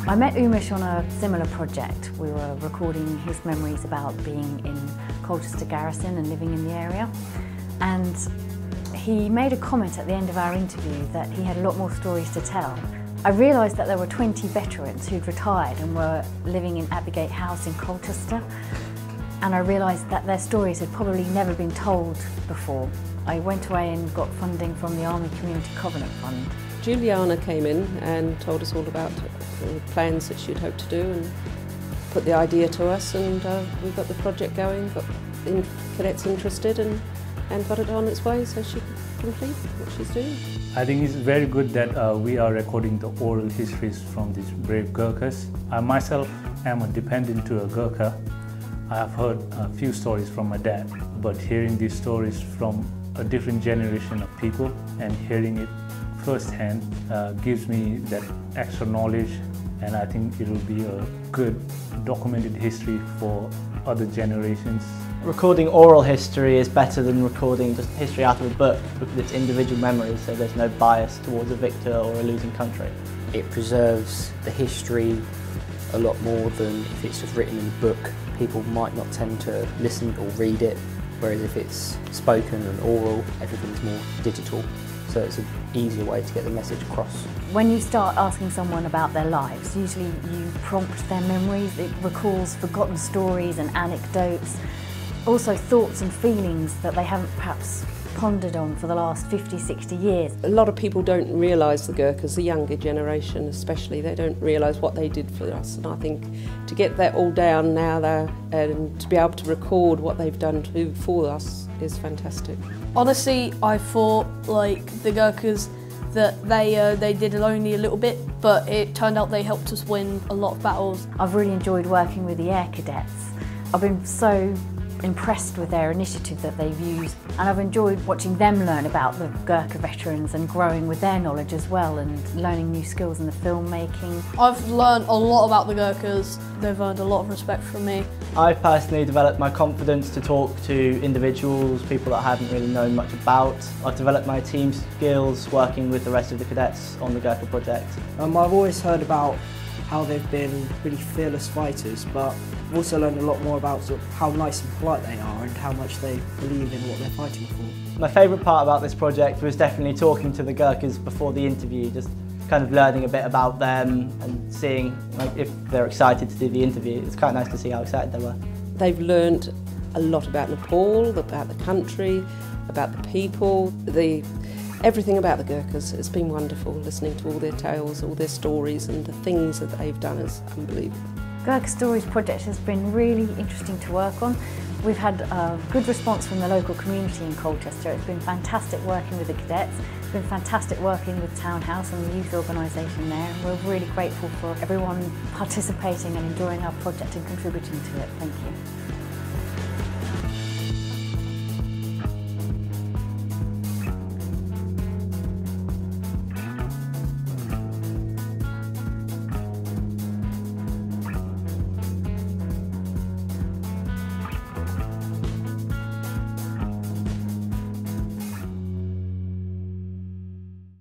I met Umesh on a similar project. We were recording his memories about being in Colchester Garrison and living in the area. And he made a comment at the end of our interview that he had a lot more stories to tell. I realised that there were 20 veterans who'd retired and were living in Abbygate House in Colchester. And I realised that their stories had probably never been told before. I went away and got funding from the Army Community Covenant Fund. Juliana came in and told us all about the plans that she'd hoped to do and put the idea to us, and we got the project going, got cadets interested and got it on its way so she could complete what she's doing. I think it's very good that we are recording the oral histories from these brave Gurkhas. I myself am a dependent to a Gurkha. I have heard a few stories from my dad, but hearing these stories from a different generation of people and hearing it firsthand gives me that extra knowledge, and I think it will be a good documented history for other generations. Recording oral history is better than recording just history out of a book because it's individual memories, so there's no bias towards a victor or a losing country. It preserves the history a lot more than if it's just written in a book. People might not tend to listen or read it, whereas if it's spoken and oral, everything's more digital. So it's an easier way to get the message across. When you start asking someone about their lives, usually you prompt their memories. It recalls forgotten stories and anecdotes, also thoughts and feelings that they haven't perhaps pondered on for the last 50, 60 years. A lot of people don't realise the Gurkhas, the younger generation especially, they don't realise what they did for us, and I think to get that all down now there and to be able to record what they've done for us is fantastic. Honestly, I thought like the Gurkhas that they did only a little bit, but it turned out they helped us win a lot of battles. I've really enjoyed working with the Air Cadets. I've been so impressed with their initiative that they've used, and I've enjoyed watching them learn about the Gurkha veterans and growing with their knowledge as well, and learning new skills in the filmmaking. I've learned a lot about the Gurkhas. They've earned a lot of respect from me. I've personally developed my confidence to talk to individuals, people that I haven't really known much about. I've developed my team skills working with the rest of the cadets on the Gurkha project. I've always heard about how they've been really fearless fighters, but I've also learned a lot more about sort of how nice and polite they are and how much they believe in what they're fighting for. My favourite part about this project was definitely talking to the Gurkhas before the interview, just kind of learning a bit about them and seeing like, if they're excited to do the interview. It's quite nice to see how excited they were. They've learned a lot about Nepal, about the country, about the people, everything about the Gurkhas. It's been wonderful listening to all their tales, all their stories, and the things that they've done is unbelievable. Gurkha Stories project has been really interesting to work on. We've had a good response from the local community in Colchester. It's been fantastic working with the cadets. It's been fantastic working with Townhouse and the youth organisation there. And we're really grateful for everyone participating and enjoying our project and contributing to it. Thank you.